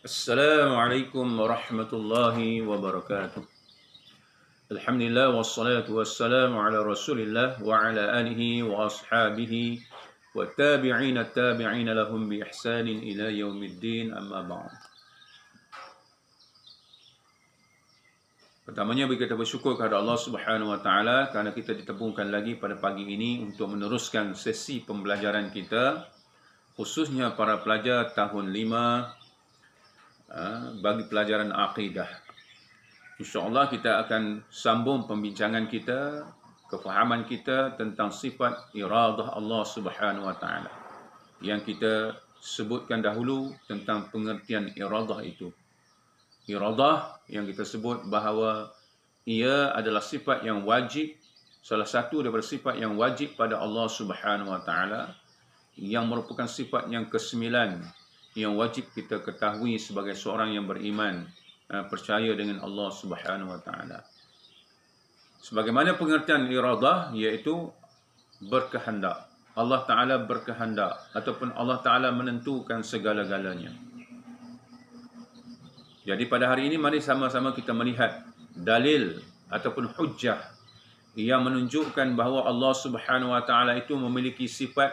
Assalamualaikum warahmatullahi wabarakatuh. Alhamdulillah wassalatu wassalamu ala Rasulillah wa ala alihi wa ashabihi wa tabi'ina tabi'ina lahum bi ihsanin ila yaumiddin, amma ba'd. Pertamanya kita bersyukur kepada Allah Subhanahu wa taala kerana kita ditemukan lagi pada pagi ini untuk meneruskan sesi pembelajaran kita, khususnya para pelajar tahun 5 bagi pelajaran akidah. InsyaAllah kita akan sambung pembincangan kita, kefahaman kita tentang sifat iradah Allah Subhanahu wa taala yang kita sebutkan dahulu tentang pengertian iradah itu. Iradah yang kita sebut bahawa ia adalah sifat yang wajib, salah satu daripada sifat yang wajib pada Allah Subhanahu wa taala, yang merupakan sifat yang kesembilan yang wajib kita ketahui sebagai seorang yang beriman, percaya dengan Allah Subhanahu wa taala. Sebagaimana pengertian iradah, iaitu berkehendak. Allah Taala berkehendak ataupun Allah Taala menentukan segala-galanya. Jadi pada hari ini mari sama-sama kita melihat dalil ataupun hujjah yang menunjukkan bahawa Allah Subhanahu wa taala itu memiliki sifat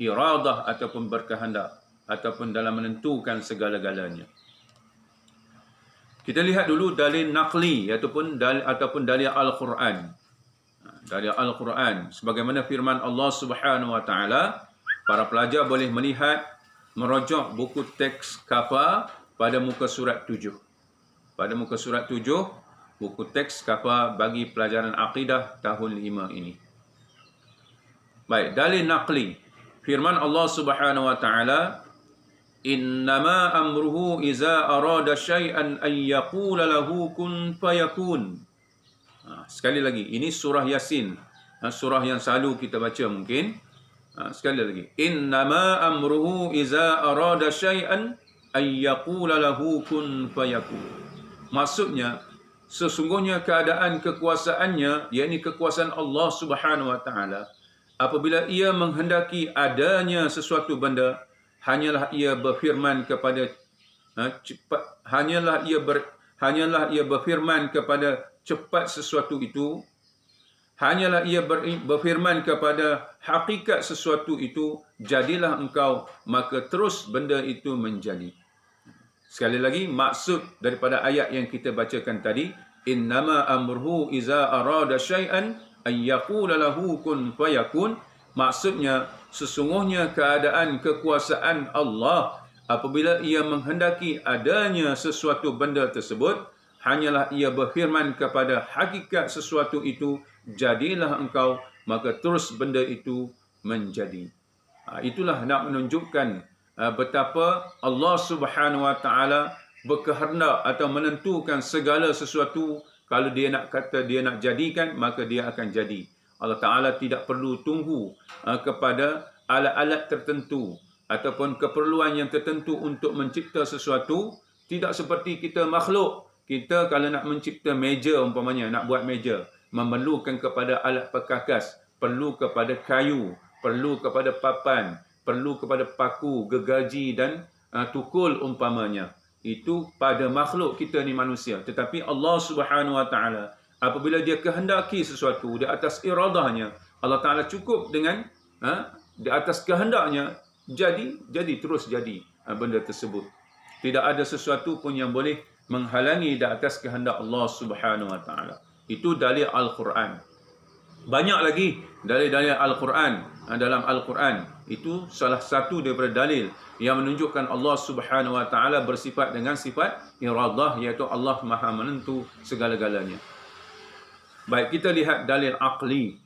iradah ataupun berkehendak ataupun dalam menentukan segala-galanya. Kita lihat dulu dalil naqli ataupun dalil Al-Quran. Dalil Al-Quran sebagaimana firman Allah Subhanahu wa taala, para pelajar boleh melihat merujuk buku teks Kafa pada muka surat 7. Pada muka surat 7, buku teks Kafa bagi pelajaran akidah tahun 5 ini. Baik, dalil naqli. Firman Allah Subhanahu wa taala, innama amruhu iza arada syai'an an yaqula lahu kun fayakun. Sekali lagi, ini surah Yasin, surah yang selalu kita baca mungkin. Sekali lagi, innama amruhu iza arada syai'an an yaqula lahu kun fayakun. Maksudnya, sesungguhnya keadaan kekuasaannya, yakni kekuasaan Allah Subhanahu wa taala, apabila ia menghendaki adanya sesuatu benda, hanyalah ia berfirman kepada hanyalah ia berfirman kepada cepat sesuatu itu, hanyalah ia berfirman kepada hakikat sesuatu itu, jadilah engkau, maka terus benda itu menjadi. Sekali lagi, maksud daripada ayat yang kita bacakan tadi, innama amruhu iza arada syai'an an yaqula lahu kun fayakun, maksudnya sesungguhnya keadaan kekuasaan Allah apabila ia menghendaki adanya sesuatu benda tersebut, hanyalah ia berfirman kepada hakikat sesuatu itu, jadilah engkau, maka terus benda itu menjadi. Itulah nak menunjukkan betapa Allah Subhanahu wa taala berkehendak atau menentukan segala sesuatu. Kalau dia nak kata dia nak jadikan, maka dia akan jadi. Allah Ta'ala tidak perlu tunggu kepada alat-alat tertentu ataupun keperluan yang tertentu untuk mencipta sesuatu. Tidak seperti kita makhluk. Kita kalau nak mencipta meja umpamanya, nak buat meja, memerlukan kepada alat perkakas, perlu kepada kayu, perlu kepada papan, perlu kepada paku, gergaji dan tukul umpamanya. Itu pada makhluk kita ni manusia. Tetapi Allah Subhanahu wa taala, apabila dia kehendaki sesuatu di atas iradahnya, Allah Ta'ala cukup dengan di atas kehendaknya, jadi terus jadi benda tersebut. Tidak ada sesuatu pun yang boleh menghalangi di atas kehendak Allah Subhanahu wa taala. Itu dalil Al-Quran. Banyak lagi dalil-dalil Al-Quran dalam Al-Quran. Itu salah satu daripada dalil yang menunjukkan Allah Subhanahu wa taala bersifat dengan sifat iradah, iaitu Allah Maha menentu segala-galanya. Baik, kita lihat dalil aqli.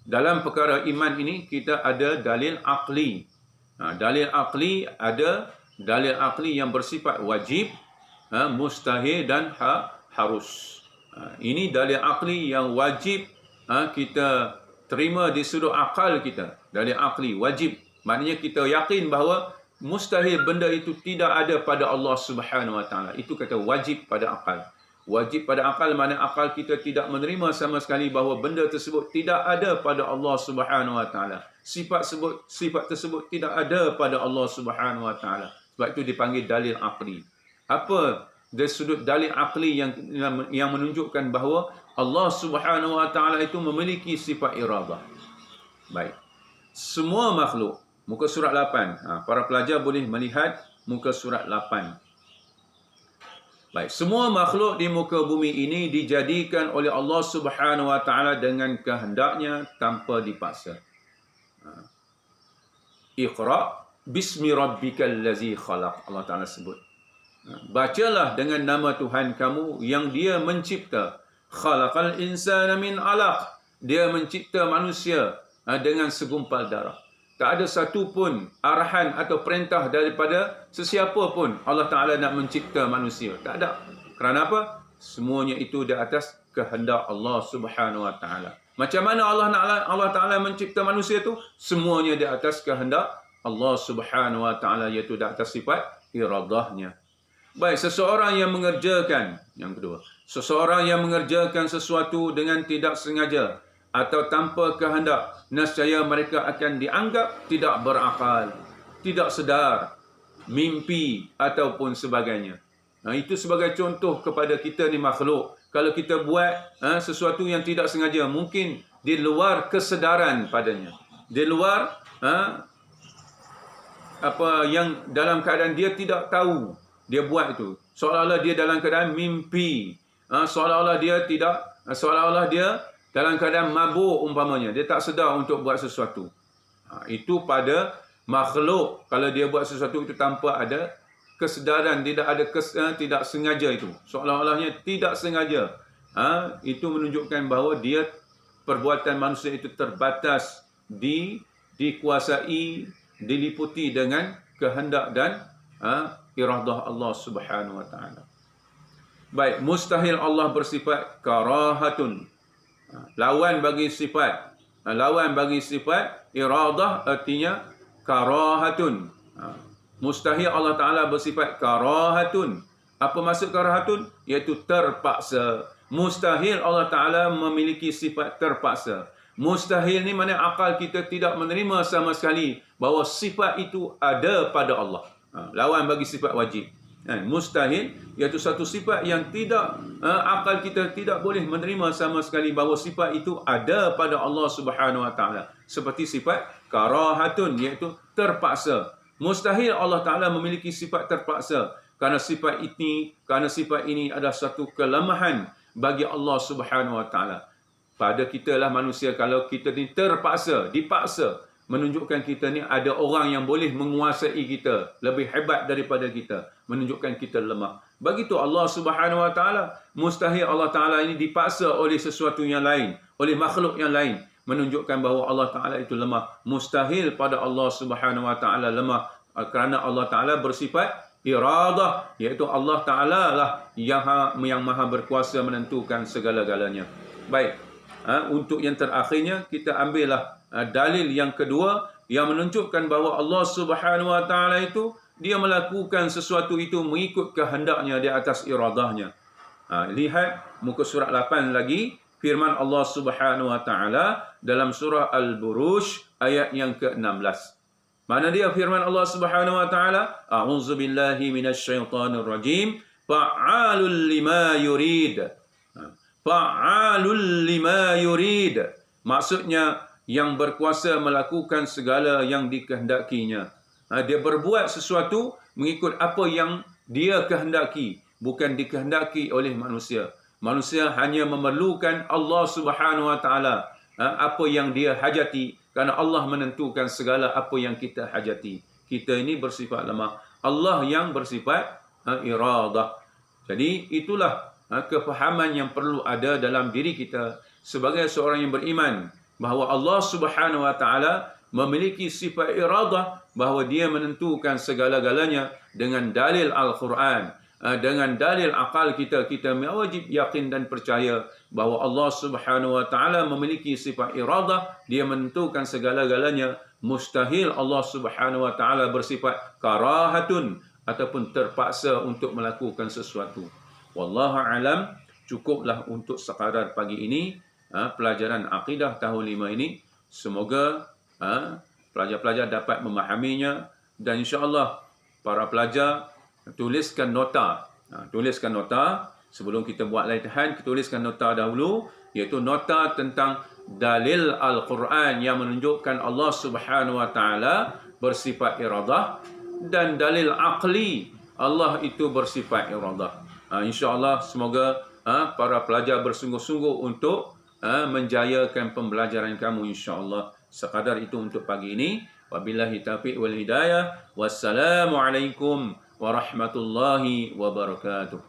Dalam perkara iman ini kita ada dalil aqli. Dalil aqli ada dalil aqli yang bersifat wajib, mustahil dan harus. Ini dalil aqli yang wajib kita terima di sudut akal kita. Dalil aqli wajib, maknanya kita yakin bahawa mustahil benda itu tidak ada pada Allah Subhanahu wa taala. Itu kata wajib pada akal. Wajib pada akal, mana akal kita tidak menerima sama sekali bahawa benda tersebut tidak ada pada Allah Subhanahu wa taala. Sifat tersebut tidak ada pada Allah Subhanahu wa taala. Sebab itu dipanggil dalil aqli. Apa dari sudut dalil aqli yang menunjukkan bahawa Allah Subhanahu Wa Taala itu memiliki sifat iradah. Baik. Semua makhluk, muka surat 8. Para pelajar boleh melihat muka surat 8. Baik, semua makhluk di muka bumi ini dijadikan oleh Allah Subhanahu Wa Taala dengan kehendaknya tanpa dipaksa. Iqra bismi rabbikal ladzi khalaq. Allah Taala sebut. Bacalah dengan nama Tuhan kamu yang dia mencipta. Khalaqal insana min alaq. Dia mencipta manusia dengan segumpal darah. Tak ada satu pun arahan atau perintah daripada sesiapa pun Allah Ta'ala nak mencipta manusia. Tak ada. Kerana apa? Semuanya itu di atas kehendak Allah Subhanahu Wa Ta'ala. Macam mana Allah Ta'ala mencipta manusia itu? Semuanya di atas kehendak Allah Subhanahu Wa Ta'ala, iaitu di atas sifat iradahnya. Baik, seseorang yang mengerjakan, yang kedua, seseorang yang mengerjakan sesuatu dengan tidak sengaja atau tanpa kehendak, nescaya mereka akan dianggap tidak berakal, tidak sedar, mimpi ataupun sebagainya. Itu sebagai contoh kepada kita ni makhluk. Kalau kita buat sesuatu yang tidak sengaja, mungkin di luar kesedaran padanya, di luar apa yang dalam keadaan dia tidak tahu, dia buat itu. Seolah-olah dia dalam keadaan mimpi, seolah-olah dia dalam keadaan mabuk umpamanya. Dia tak sedar untuk buat sesuatu. Itu pada makhluk. Kalau dia buat sesuatu itu tanpa ada kesedaran, tidak sengaja itu. Seolah-olahnya tidak sengaja. Itu menunjukkan bahawa dia, perbuatan manusia itu terbatas, dikuasai, diliputi dengan kehendak dan iradah Allah Subhanahu Wa Taala. Baik, mustahil Allah bersifat karahatun. Lawan bagi sifat iradah artinya karahatun. Mustahil Allah Ta'ala bersifat karahatun. Apa maksud karahatun? Iaitu terpaksa. Mustahil Allah Ta'ala memiliki sifat terpaksa. Mustahil ni mana akal kita tidak menerima sama sekali bahawa sifat itu ada pada Allah. Lawan bagi sifat wajib. Mustahil iaitu satu sifat yang tidak, akal kita tidak boleh menerima sama sekali bahawa sifat itu ada pada Allah Subhanahu Wa Taala. Seperti sifat karahatun, iaitu terpaksa. Mustahil Allah Ta'ala memiliki sifat terpaksa. Kerana sifat ini adalah satu kelemahan bagi Allah Subhanahu Wa Ta'ala. Pada kita lah manusia, kalau kita ni terpaksa, dipaksa, menunjukkan kita ni ada orang yang boleh menguasai kita, lebih hebat daripada kita, menunjukkan kita lemah. Begitu Allah Subhanahu Wa Ta'ala. Mustahil Allah Ta'ala ini dipaksa oleh sesuatu yang lain, oleh makhluk yang lain, menunjukkan bahawa Allah Ta'ala itu lemah. Mustahil pada Allah Subhanahu Wa Ta'ala lemah, kerana Allah Ta'ala bersifat iradah, iaitu Allah Ta'ala lah yang maha berkuasa menentukan segala-galanya. Baik, untuk yang terakhirnya kita ambillah dalil yang kedua yang menunjukkan bahawa Allah Subhanahu Wa Ta'ala itu dia melakukan sesuatu itu mengikut kehendaknya di atas iradahnya. Lihat muka surat 8 lagi, firman Allah Subhanahu Wa Ta'ala dalam surah Al-Buruj ayat yang ke-16. Mana dia firman Allah Subhanahu Wa Ta'ala? A'udzubillahi minasyaitonir rajim. Fa'alul lima yurid. Fa'alul lima yurid. Maksudnya yang berkuasa melakukan segala yang dikehendakinya. Dia berbuat sesuatu mengikut apa yang dia kehendaki, bukan dikehendaki oleh manusia. Manusia hanya memerlukan Allah Subhanahu Wa Ta'ala, apa yang dia hajati, kerana Allah menentukan segala apa yang kita hajati. Kita ini bersifat lemah, Allah yang bersifat iradah. Jadi itulah kefahaman yang perlu ada dalam diri kita sebagai seorang yang beriman, bahawa Allah Subhanahu Wa Ta'ala memiliki sifat iradah, bahawa dia menentukan segala-galanya dengan dalil Al-Quran, dengan dalil akal kita wajib yakin dan percaya bahawa Allah Subhanahu Wa Ta'ala memiliki sifat iradah, dia menentukan segala-galanya. Mustahil Allah Subhanahu Wa Ta'ala bersifat karahatun ataupun terpaksa untuk melakukan sesuatu. Wallahu alam. Cukuplah untuk sekadar pagi ini pelajaran akidah tahun 5 ini. Semoga pelajar-pelajar dapat memahaminya, dan insya-Allah para pelajar tuliskan nota. Tuliskan nota sebelum kita buat latihan, kita tuliskan nota dahulu, iaitu nota tentang dalil Al-Quran yang menunjukkan Allah Subhanahu Wa Taala bersifat iradah, dan dalil aqli Allah itu bersifat iradah. InsyaAllah semoga para pelajar bersungguh-sungguh untuk menjayakan pembelajaran kamu, insyaAllah. Sekadar itu untuk pagi ini. Wabillahi taufiq wal hidayah. Wassalamualaikum warahmatullahi wabarakatuh.